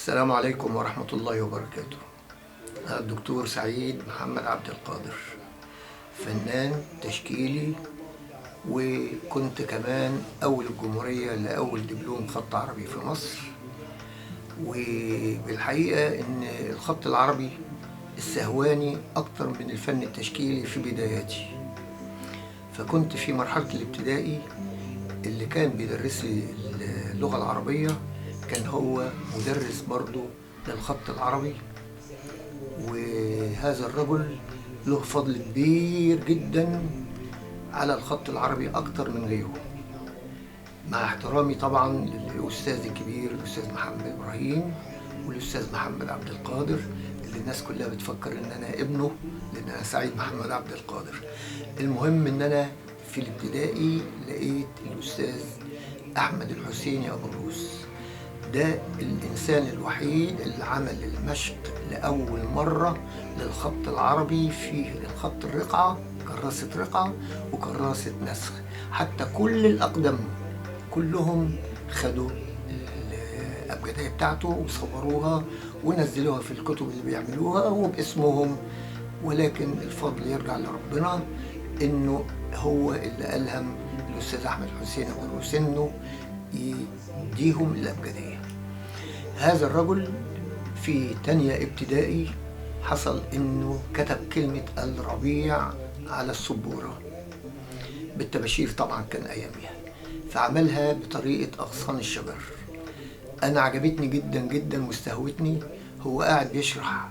السلام عليكم ورحمة الله وبركاته. أنا الدكتور سعيد محمد عبد القادر، فنان تشكيلي، وكنت كمان أول الجمهورية لأول دبلوم خط عربي في مصر. وبالحقيقة إن الخط العربي استهواني أكتر من الفن التشكيلي في بداياتي. فكنت في مرحلة الابتدائي اللي كان بيدرس لي اللغة العربية كان هو مدرس برضو للخط العربي، وهذا الرجل له فضل كبير جدا على الخط العربي أكتر من غيره، مع احترامي طبعا للأستاذ الكبير الأستاذ محمد إبراهيم والأستاذ محمد عبد القادر، اللي الناس كلها بتفكر إن أنا ابنه لأن أنا سعيد محمد عبد القادر. المهم إن أنا في الابتدائي لقيت الأستاذ أحمد الحسيني أبو الروس، ده الإنسان الوحيد اللي عمل المشق لأول مرة للخط العربي في الخط الرقعة، كراسة رقعة وكراسة نسخ. حتى كل الأقدم كلهم خدوا الأبجدية بتاعته وصوروها ونزلوها في الكتب اللي بيعملوها وباسمهم، ولكن الفضل يرجع لربنا إنه هو اللي ألهم الأستاذ أحمد حسين أبو الروس إنه يديهم الأبجدية. هذا الرجل في تانية ابتدائي حصل إنه كتب كلمة الربيع على السبورة بالطباشير، طبعا كان أيامها، فعملها بطريقة أغصان الشجر. أنا عجبتني جدا جدا واستهوتني. هو قاعد بيشرح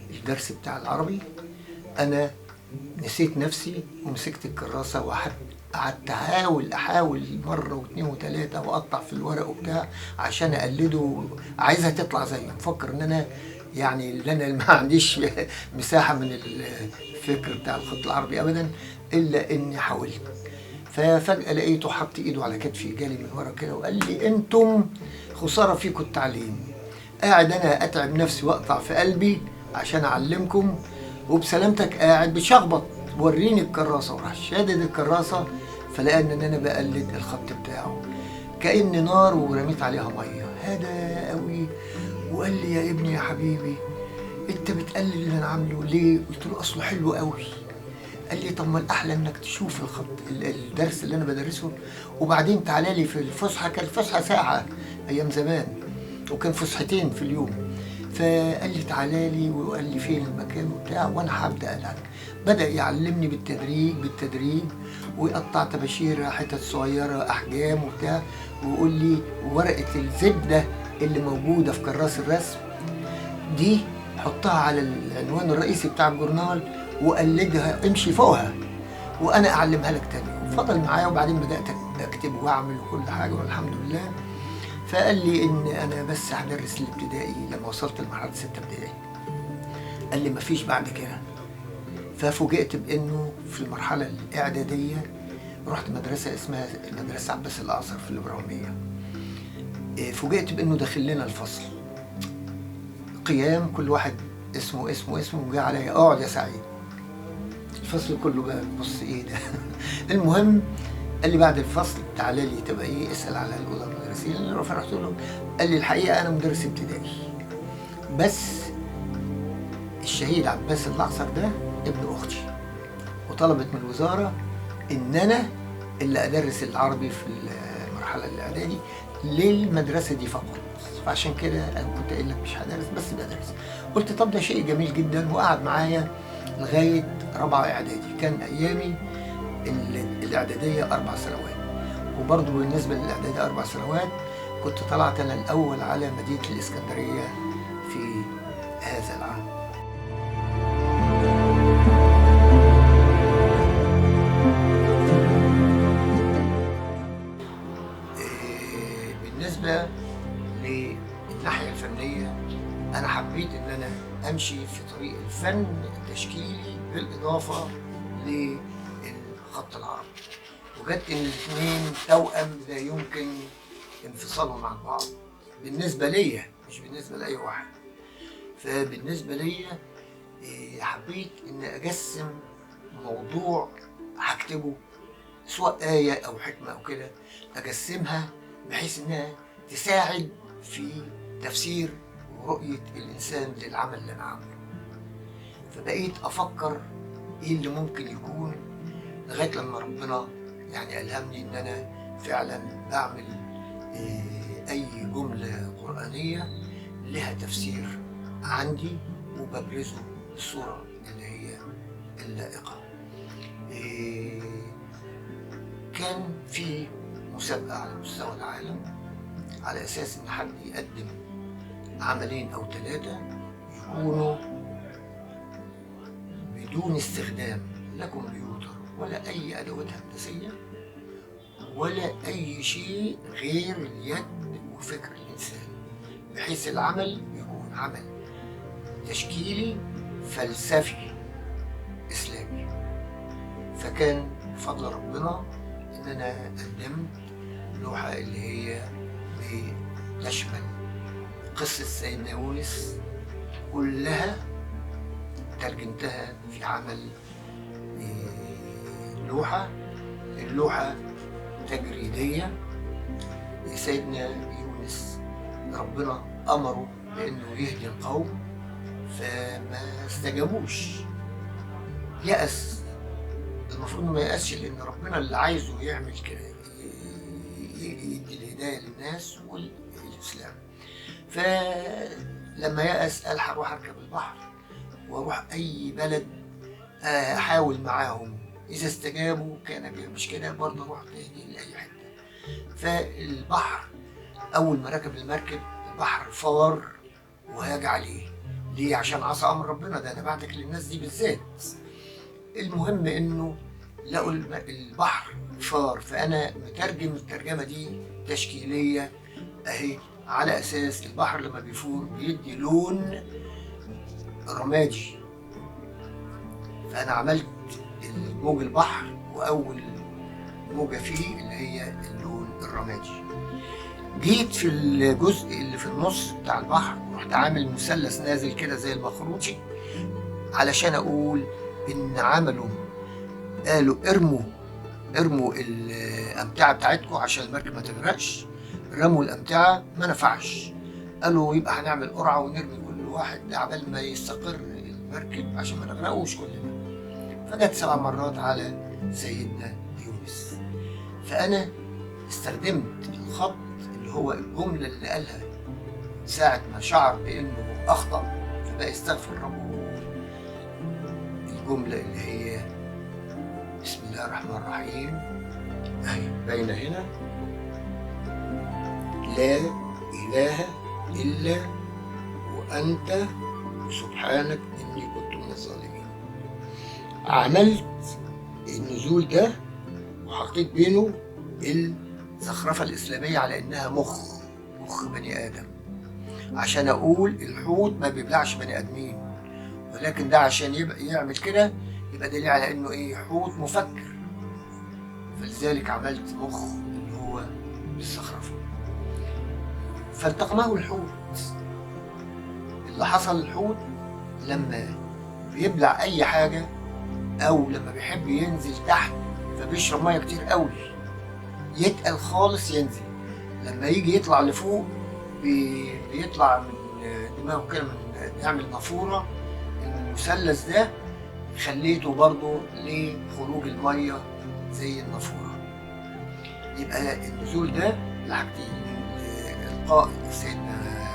الدرس بتاع العربي، أنا نسيت نفسي ومسكت الكراسة وقعدت أحاول مرة واثنين وثلاثة وأقطع في الورق وبتاع عشان أقلده، عايزها تطلع زيه، مفكر إن أنا يعني اللي أنا ما عنديش مساحة من الفكر بتاع الخط العربي أبدا، إلا إني حاولت. ففجأة لقيته حط إيده على كتفي، جالي من ورا كده وقال لي: أنتم خسارة فيكم التعليم، قاعد أنا أتعب نفسي وأقطع في قلبي عشان أعلمكم، وبسلامتك قاعد بتشخبط، وريني الكراسة. وراح شادد الكراسة، فلقى ان انا بقلد الخط بتاعه كأن نار ورميت عليها ميه، هدا قوي. وقال لي: يا ابني يا حبيبي، انت بتقلد اللي انا عامله ليه؟ قلت له: اصله حلو قوي. قال لي: طب ما الاحلى انك تشوف الدرس اللي انا بدرسه وبعدين تعالى لي في الفسحه. كان الفسحه ساعه ايام زمان، وكان فسحتين في اليوم. فقال لي: تعالى لي، وقال لي فين المكان وبتاع، وانا هبدا العب. بدا يعلمني بالتدريج ويقطع طباشير حتت صغيره احجام وبتاع، ويقول لي: ورقه الزبده اللي موجوده في كراس الرسم دي حطها على العنوان الرئيسي بتاع الجورنال وقلدها، امشي فوقها وانا اعلمها لك تاني. وفضل معايا، وبعدين بدات اكتب واعمل كل حاجه والحمد لله. فقال لي ان انا بس هدرس الابتدائي لما وصلت لمرحله 6 ابتدائي. قال لي: مفيش بعد كده. ففوجئت بانه في المرحله الاعداديه رحت مدرسه اسمها مدرسه عباس الاعصر في الابراهيميه. فوجئت بانه داخل لنا الفصل قيام، كل واحد اسمه وجاء عليا: اقعد يا سعيد. الفصل كله بقى بص ايه ده. المهم قال لي: بعد الفصل تعالى لي تبقى ايه، اسال على الاوضه المدرسيه اللي رحت له. قال لي: الحقيقه انا مدرس ابتدائي، بس الشهيد عباس الاعصر ده ابن اختي، وطلبت من الوزاره ان انا اللي ادرس العربي في المرحله الاعدادي للمدرسه دي فقط، فعشان كده انا كنت قايل لك مش هدرس بس بدرس. قلت: طب ده شيء جميل جدا. وقعد معايا لغايه رابعه اعدادي. كان ايامي الاعداديه 4 سنوات، وبرضه بالنسبه للاعداديه 4 سنوات كنت طلعت انا الاول على مدينه الاسكندريه في هذا العام. بالنسبه للناحيه الفنيه، انا حبيت ان انا امشي في طريق الفن التشكيلي بالاضافه للخط العربي، وجدت ان الاثنين توأم لا يمكن انفصالهم عن بعض بالنسبه ليا، مش بالنسبه لاي واحد. فبالنسبه ليا حبيت ان اجسم موضوع هكتبه، سواء آية أو حكمة أو كده، أجسمها بحيث إنها تساعد في تفسير ورؤية الإنسان للعمل اللي أنا عامله. فبقيت أفكر إيه اللي ممكن يكون، لغاية لما ربنا يعني ألهمني إن أنا فعلا بعمل أي جملة قرآنية لها تفسير عندي وببرزه بالصورة اللي هي اللائقة. كان في مسابقة على مستوى العالم على أساس إن حد يقدم عملين أو 3 يكونوا بدون استخدام لا كمبيوتر ولا أي أدوات هندسية ولا أي شيء غير اليد وفكر الإنسان، بحيث العمل يكون عمل تشكيلي فلسفي إسلامي. فكان بفضل ربنا إن أنا قدمت لوحة اللي هي بتشمل قصة سيدنا يونس كلها، ترجمتها في عمل لوحة. اللوحة تجريدية. سيدنا يونس ربنا أمره بأنه يهدي القوم فما استجابوش، يأس. المفروض ما يأسش، لأن ربنا اللي عايزه يعمل كده، يدي الهداية للناس والإسلام. فلما يأس قال هروح أركب البحر وأروح أي بلد أحاول معاهم، إذا استجابوا كان بيها، مش كده برضه أروح تاني لأي حتة. فالبحر أول ما ركب المركب البحر فور وهاج عليه. ليه؟ عشان عصى أمر ربنا، ده أنا بعتك للناس دي بالذات. المهم إنه لقوا البحر فار، فأنا مترجم الترجمة دي تشكيلية أهي، على أساس البحر لما بيفور بيدي لون رمادي. فأنا عملت موج البحر وأول موجة فيه اللي هي اللون الرمادي. جيت في الجزء اللي في النص بتاع البحر رحت عامل مثلث نازل كده زي المخروطي، علشان أقول إن عملوا قالوا ارموا الأمتعة بتاعتكم عشان المركب ما تغرقش. رموا الأمتعة ما نفعش، قالوا يبقى هنعمل قرعة ونرمي كل واحد عبال ما يستقر المركب عشان ما نغرقوش كلنا. فجت 7 مرات على سيدنا يونس. فأنا استخدمت الخط اللي هو الجملة اللي قالها ساعة ما شعر بأنه أخطأ فبقى يستغفر ربه، الجملة اللي هي بسم الله الرحمن الرحيم أهي باينة هنا: لا إله إلا وأنت سبحانك إني كنت من الظالمين. عملت النزول ده وحطيت بينه الزخرفة الإسلامية على إنها مخ بني آدم، عشان أقول الحوت ما بيبلعش بني آدمين، ولكن ده عشان يبقى يعمل كده يبقى دليل على إنه إيه، حوت مفكر. فلذلك عملت مخ اللي هو الزخرفة. فالتقمه الحوت. اللي حصل الحوت لما بيبلع أي حاجة أو لما بيحب ينزل تحت فبيشرب مية كتير قوي، يتقل خالص ينزل. لما يجي يطلع لفوق بيطلع من دماغه كده، يعمل نافورة. المثلث ده خليته برضه لخروج المية زي النافورة. يبقى النزول ده لحاجتين: إلقاء سيدنا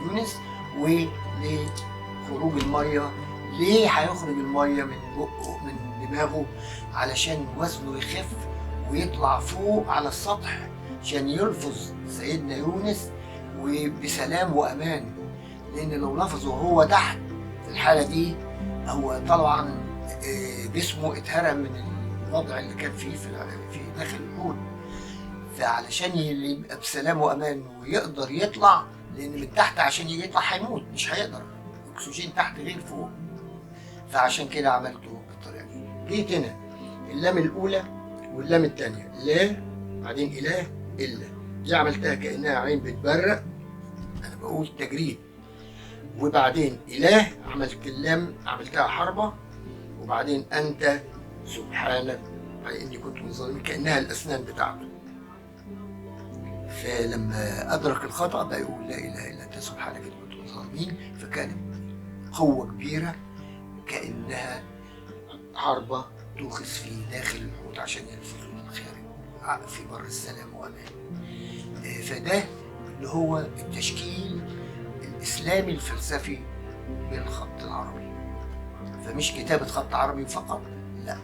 يونس ولخروج المية. ليه هيخرج المية من بقه من دماغه؟ علشان وزنه يخف ويطلع فوق على السطح عشان يلفظ سيدنا يونس وبسلام وأمان. لأن لو لفظه وهو تحت في الحالة دي هو طبعا جسمه اتهرم من الوضع اللي كان فيه في داخل الحوت، فعلشان يبقى بسلام وأمان ويقدر يطلع، لأن من تحت عشان يجي يطلع هيموت، مش هيقدر، الأكسجين تحت غير فوق. فعشان كده عملته بالطريقة دي. جيت هنا اللام الأولى واللام الثانية، لا بعدين إله إلا، دي عملتها كأنها عين بتبرق، أنا بقول تجريد. وبعدين إله عملت اللام عملتها حربة، وبعدين أنت سبحانك إني كنت من الظالمين، كأنها الأسنان بتاعته. فلما أدرك الخطأ بقى يقول لا إله إلا أنت سبحانك إني كنت من الظالمين. العالمين. فكانت قوة كبيرة كأنها عربة تؤخذ في داخل الحوت عشان ينفذوا للخارج في بر السلام وأمان. فده اللي هو التشكيل الإسلامي الفلسفي بالخط العربي، فمش كتابة خط عربي فقط، لا.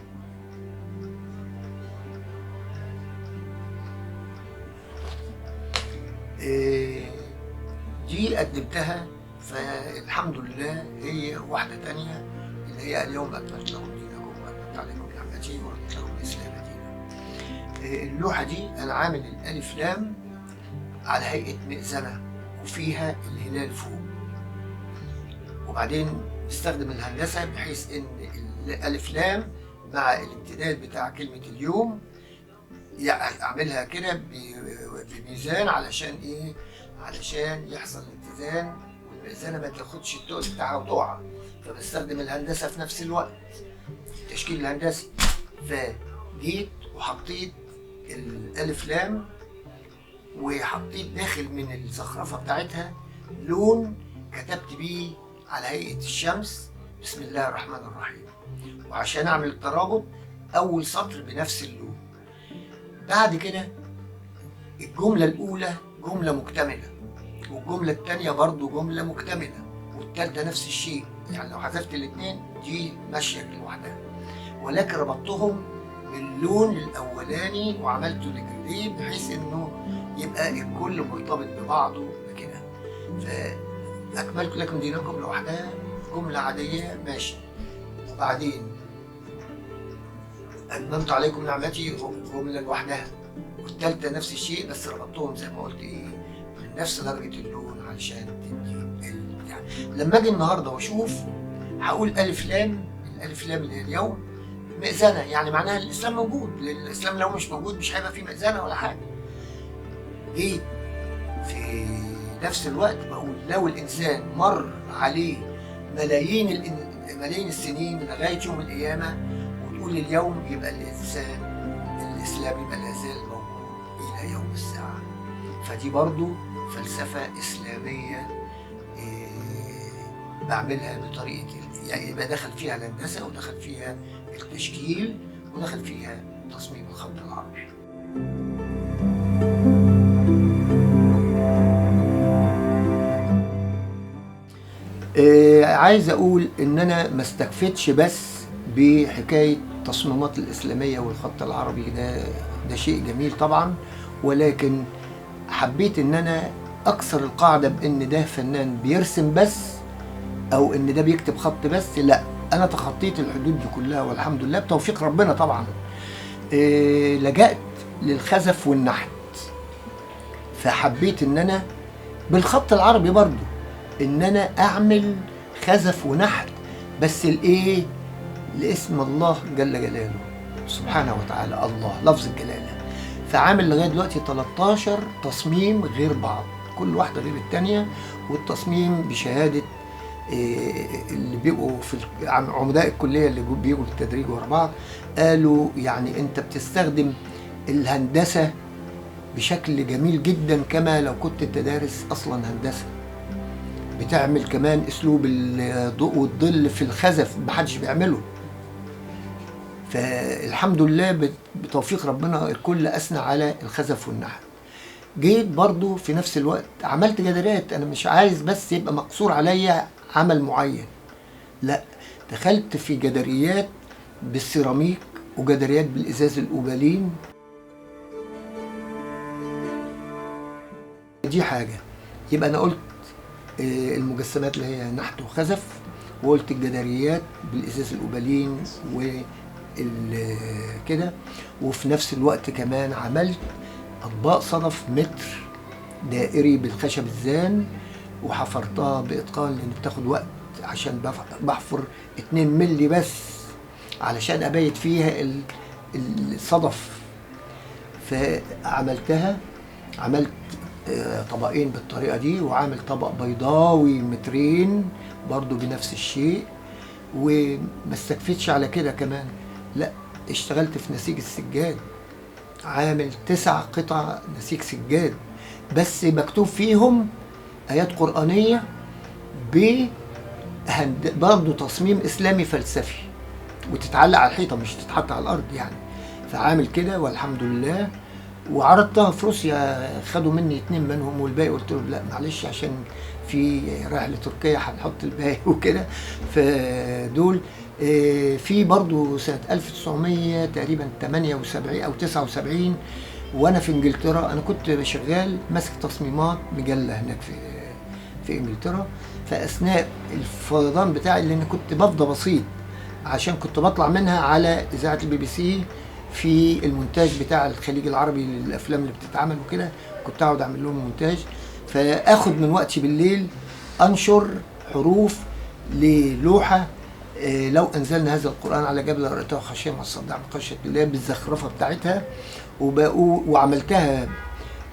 دي قدمتها، فالحمد لله هي واحدة تانية اللي هي اليوم أكملت لكم دينكم وأتممت عليكم نعمتي ورضيت لكم الإسلام دينا. اللوحة دي أنا عامل الألف لام على هيئة مئذنة وفيها الهلال فوق، وبعدين نستخدم الهندسة بحيث إن الألف لام مع الامتداد بتاع كلمة اليوم يعني أعملها كده بميزان علشان إيه؟ علشان يحصل اتزان والمئذنة ما تاخدش التقل بتاعها وتقع، فبستخدم الهندسة في نفس الوقت، التشكيل الهندسي. فجيت وحطيت الألف لام وحطيت داخل من الزخرفة بتاعتها لون كتبت بيه على هيئة الشمس بسم الله الرحمن الرحيم، وعشان أعمل الترابط أول سطر بنفس اللون. بعد كده الجملة الأولى جملة مكتملة، والجملة الثانية برضو جملة مكتملة، والثالثة نفس الشيء. يعني لو حذفت الاثنين دي ماشية لوحدها، ولكن ربطتهم باللون الأولاني وعملته لجريد بحيث إنه يبقى الكل مرتبط ببعضه كده. فأكملت لكم دينكم لوحدها جملة عادية ماشي، وبعدين أتممت عليكم نعمتي جملة لوحدها، والتالتة نفس الشيء بس ربطتهم زي ما قلت إيه من نفس درجة اللون علشان تدي يعني. لما أجي النهاردة وأشوف هقول ألف لام، الألف لام اللي هي اليوم مئذنة، يعني معناها الإسلام موجود، لأن الإسلام لو مش موجود مش هيبقى فيه مئذنة ولا حاجة. جيت في نفس الوقت بقول لو الإنسان مر عليه ملايين السنين لغاية يوم القيامة وتقول اليوم، يبقى الإنسان الإسلام يبقى لا زال موجود إلى يوم الساعة. فدي برضو فلسفة إسلامية بعملها بطريقة يعني يبقى دخل فيها الهندسة ودخل فيها التشكيل ودخل فيها تصميم الخط العربي. عايز اقول ان انا ما استكفتش بس بحكاية التصميمات الاسلامية والخط العربي، ده شيء جميل طبعا، ولكن حبيت ان انا اكسر القاعدة بان ده فنان بيرسم بس او ان ده بيكتب خط بس، لا، انا تخطيت الحدود دي كلها والحمد لله بتوفيق ربنا طبعا. لجأت للخزف والنحت، فحبيت ان انا بالخط العربي برضو ان انا اعمل خزف ونحت، بس الايه لاسم الله جل جلاله سبحانه وتعالى، الله لفظ الجلاله. فعامل لغايه دلوقتي 13 تصميم غير بعض، كل واحده غير الثانيه، والتصميم بشهاده اللي بيبقوا في عمداء الكليه اللي بيجوا للتدريج ورا بعض، قالوا يعني انت بتستخدم الهندسه بشكل جميل جدا كما لو كنت تدارس اصلا هندسه، بتعمل كمان اسلوب الضوء والظل في الخزف محدش بيعمله. فالحمد لله بتوفيق ربنا الكل اثنى على الخزف والنحت. جيت برضو في نفس الوقت عملت جداريات، انا مش عايز بس يبقى مقصور عليا عمل معين، لا، دخلت في جداريات بالسيراميك وجداريات بالازاز الاوبالين. دي حاجه، يبقى انا قلت المجسمات اللي هي نحت وخزف، وقلت الجداريات بالازاز الاوبالين كده، وفي نفس الوقت كمان عملت اطباق صدف متر دائري بالخشب الزان وحفرتها باتقان لان بتاخد وقت عشان بحفر 2 مللي بس علشان ابيت فيها الصدف. فعملتها، عملت طبقين بالطريقة دي، وعامل طبق بيضاوي 2 متر برضو بنفس الشيء. وما استكفتش على كده كمان، لا، اشتغلت في نسيج السجاد، عامل 9 قطع نسيج سجاد بس مكتوب فيهم آيات قرآنية برضه تصميم اسلامي فلسفي، وتتعلق على الحيطه مش تتحط على الارض يعني. فعامل كده والحمد لله. وعرضتها في روسيا، خدوا مني 2 منهم، والباقي قلت لهم لا معلش عشان في رايح لتركيا هنحط الباقي وكده. فدول في برضو سنة 1900 تقريبا 78 أو 79 وأنا في إنجلترا. أنا كنت شغال ماسك تصميمات مجلة هناك في إنجلترا. فأثناء الفيضان بتاعي، لأن كنت بفضى بسيط عشان كنت بطلع منها على إذاعة الBBC في المونتاج بتاع الخليج العربي للأفلام اللي بتتعمل وكده، كنت أقعد أعمل لهم مونتاج. فأخد من وقتي بالليل أنشر حروف للوحة لو أنزلنا هذا القرآن على جبل رأيته خشيا والصدع من خشية الله بالزخرفة بتاعتها. وعملتها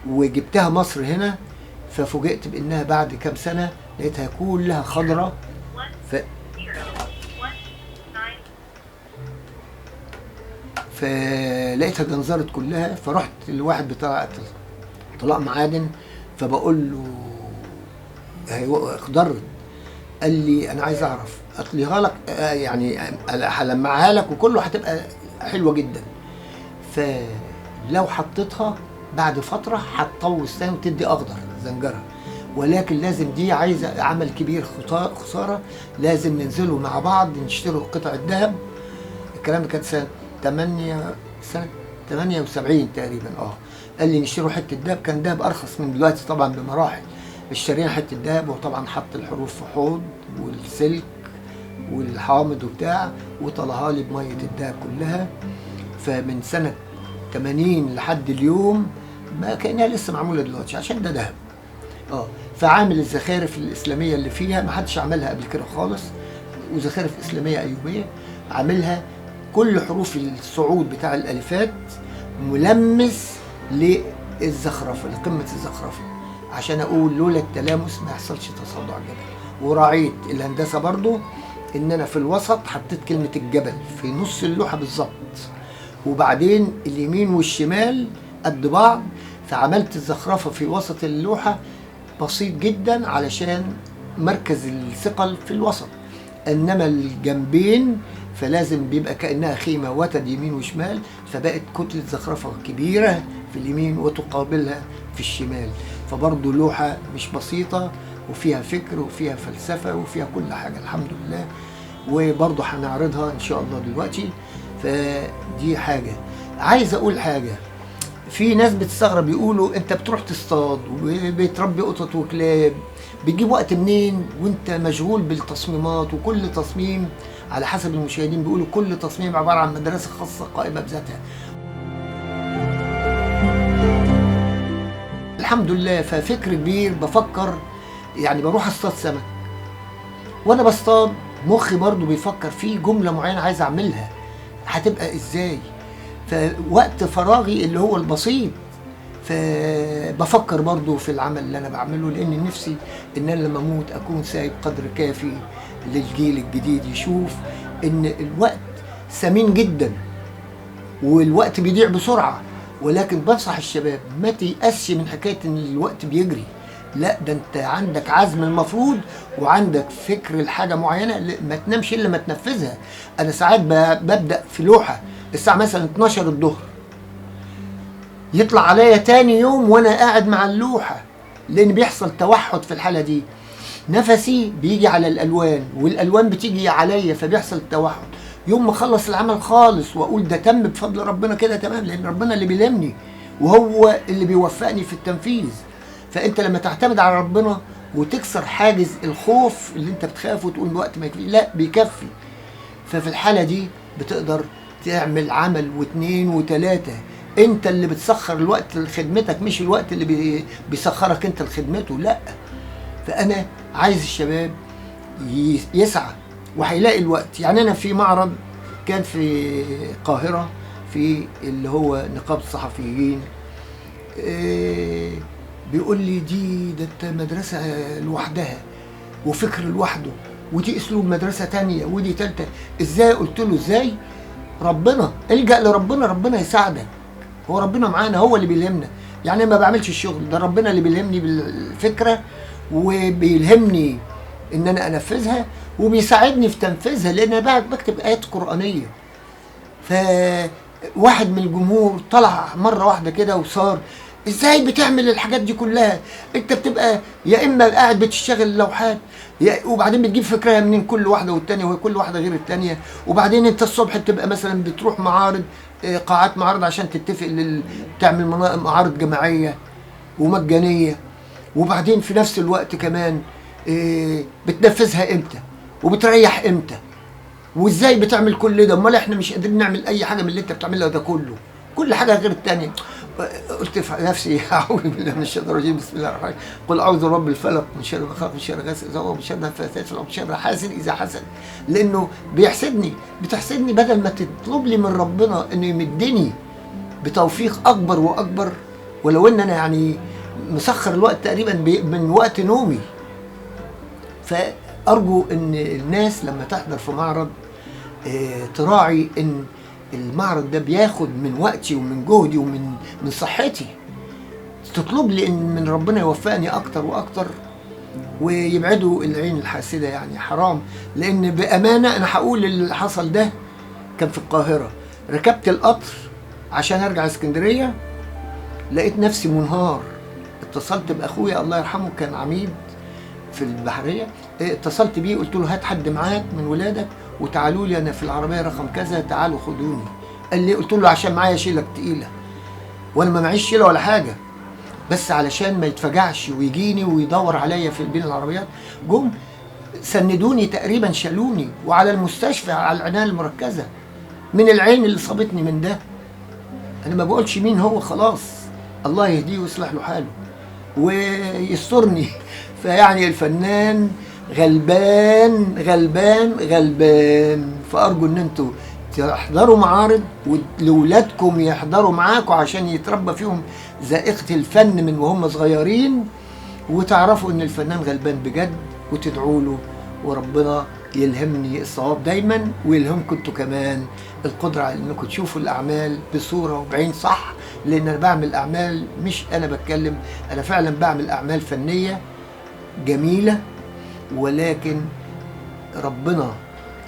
وجبتها مصر هنا. ففوجئت بأنها بعد كام سنة لقيتها كلها خضرة. فلقيتها جنزرت كلها. فرحت لواحد بتاع طلاق معادن، فبقول له هي اخضرت. قال لي انا عايز اعرف اطليها لك يعني هلمعها لك وكله هتبقى حلوه جدا. فلو حطيتها بعد فتره هتطوس تاني وتدي اخضر زنجره، ولكن لازم دي عايزه عمل كبير خساره. لازم ننزلوا مع بعض نشتروا قطع الذهب. الكلام ده كان سنه 78 تقريبا. قال لي نشتروا حته دهب. كان دهب ارخص من دلوقتي طبعا بمراحل. اشترينا حته دهب، وطبعا حط الحروف في حوض والسلك والحامض وبتاع، وطلعها لي بميه الدهب كلها. فمن سنه 80 لحد اليوم ما كانها لسه معموله دلوقتي عشان ده دهب. فعامل الزخارف الاسلاميه اللي فيها ما حدش عملها قبل كده خالص، وزخارف اسلاميه ايوبيه عاملها كل حروف الصعود بتاع الالفات ملمس للزخرفه، لقمه الزخرفه، عشان اقول لولا التلامس ما يحصلش تصدع الجبل. وراعيت الهندسه برضو ان انا في الوسط حطيت كلمه الجبل في نص اللوحه بالظبط، وبعدين اليمين والشمال قد بعض. فعملت الزخرفه في وسط اللوحه بسيط جدا علشان مركز الثقل في الوسط، انما الجنبين فلازم بيبقى كأنها خيمة وتد يمين وشمال. فبقت كتلة زخرفة كبيرة في اليمين وتقابلها في الشمال. فبرضه لوحة مش بسيطة، وفيها فكر وفيها فلسفة وفيها كل حاجة الحمد لله. وبرضه هنعرضها إن شاء الله دلوقتي. فدي حاجة. عايز أقول حاجة، في ناس بتستغرب يقولوا أنت بتروح تصطاد وبتربي قطط وكلاب، بتجيب وقت منين وأنت مشغول بالتصميمات؟ وكل تصميم على حسب المشاهدين بيقولوا كل تصميم عبارة عن مدرسة خاصة قائمة بذاتها. الحمد لله. ففكر كبير بفكر يعني بروح اصطاد سمك، وانا بصطاد مخي برضو بيفكر في جملة معينة عايز اعملها هتبقى ازاي. فوقت فراغي اللي هو البسيط فبفكر برضو في العمل اللي انا بعمله، لان نفسي ان انا لما اموت اكون سايب قدر كافي للجيل الجديد يشوف ان الوقت ثمين جدا والوقت بيضيع بسرعة. ولكن بنصح الشباب ما تيأسش من حكاية ان الوقت بيجري، لا ده انت عندك عزم المفروض وعندك فكر الحاجة معينة ما تنامش الا ما تنفذها. انا ساعات ببدأ في لوحة الساعة مثلا 12 الظهر، يطلع عليا تاني يوم وانا قاعد مع اللوحة، لان بيحصل توحد في الحالة دي. نفسي بيجي على الالوان والالوان بتيجي عليا فبيحصل توحد. يوم ما اخلص العمل خالص واقول ده تم بفضل ربنا كده تمام، لان ربنا اللي بيلمني وهو اللي بيوفقني في التنفيذ. فانت لما تعتمد على ربنا وتكسر حاجز الخوف اللي انت بتخافه وتقول الوقت ما يكفي، لا بيكفي. ففي الحالة دي بتقدر تعمل عمل واثنين وثلاثة. انت اللي بتسخر الوقت لخدمتك، مش الوقت اللي بيسخرك انت لخدمته، لا. فانا عايز الشباب يسعى وهيلاقي الوقت. يعني انا في معرض كان في القاهرة في اللي هو نقابة الصحفيين، بيقول لي ده انت مدرسة لوحدها وفكر لوحده، ودي اسلوب مدرسة تانية ودي تالتة. ازاي؟ قلت له ازاي؟ ربنا، الجأ لربنا، ربنا يساعدك. هو ربنا معانا، هو اللي بيلهمنا. يعني ما بعملش الشغل ده، ربنا اللي بيلهمني بالفكرة وبيلهمني ان انا انفذها، وبيساعدني في تنفيذها لان انا بكتب ايات قرآنية. فواحد من الجمهور طلع مرة واحدة كده وصار: ازاي بتعمل الحاجات دي كلها؟ انت بتبقى يا اما قاعد بتشتغل لوحات، وبعدين بتجيب فكرها منين كل واحدة والتانية، وهي كل واحدة غير التانية، وبعدين انت الصبح بتبقى مثلا بتروح معارض، قاعات معارض عشان تتفق تعمل معارض جماعية ومجانية، وبعدين في نفس الوقت كمان بتنفذها امتى وبتريح امتى؟ وازاي بتعمل كل ده؟ امال احنا مش قادرين نعمل اي حاجه من اللي انت بتعملها ده كله، كل حاجه غير الثانيه. قلت في نفسي: اعوذ بالله من الشيطان الرجيم، بسم الله الرحمن الرحيم، قل اعوذ برب الفلق من شر ما خلق، من شر غاسق اذا وقب، من شر النفاثات في العقد، من شر حاسد اذا حسد. لانه بتحسدني بدل ما تطلب لي من ربنا انه يمدني بتوفيق اكبر واكبر، ولو ان انا يعني مسخر الوقت تقريبا من وقت نومي. فارجو ان الناس لما تحضر في معرض تراعي ان المعرض ده بياخد من وقتي ومن جهدي ومن صحتي، تطلب لي ان من ربنا يوفقني اكتر واكتر، ويبعدوا العين الحاسده. يعني حرام، لان بامانه انا هقول اللي حصل ده كان في القاهره. ركبت القطر عشان ارجع اسكندريه، لقيت نفسي منهار. اتصلت باخويا الله يرحمه، كان عميد في البحريه، اتصلت بيه قلت له: هات حد معاك من ولادك وتعالوا لي، انا في العربيه رقم كذا، تعالوا خدوني. قال لي، قلت له: عشان معايا شيله تقيله، وانا ما معيش شيله ولا حاجه، بس علشان ما يتفجعش ويجيني ويدور عليا في بين العربيات. جم سندوني تقريبا، شالوني وعلى المستشفى على العنايه المركزه من العين اللي صابتني من ده. انا ما بقولش مين هو، خلاص الله يهديه ويصلح له حاله ويسترني. فيعني الفنان غلبان غلبان غلبان. فأرجو ان انتوا تحضروا معارض ولولادكم يحضروا معاكم عشان يتربى فيهم ذائقة الفن من وهم صغيرين، وتعرفوا ان الفنان غلبان بجد، وتدعوا له وربنا يلهمني الصواب دايما، ويلهمكم انتوا كمان القدرة على انكم تشوفوا الاعمال بصورة وبعين صح. لان انا بعمل اعمال، مش انا بتكلم، انا فعلا بعمل اعمال فنية جميلة، ولكن ربنا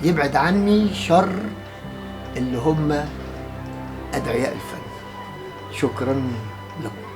يبعد عني شر اللي هم أدعياء الفن. شكرا لكم.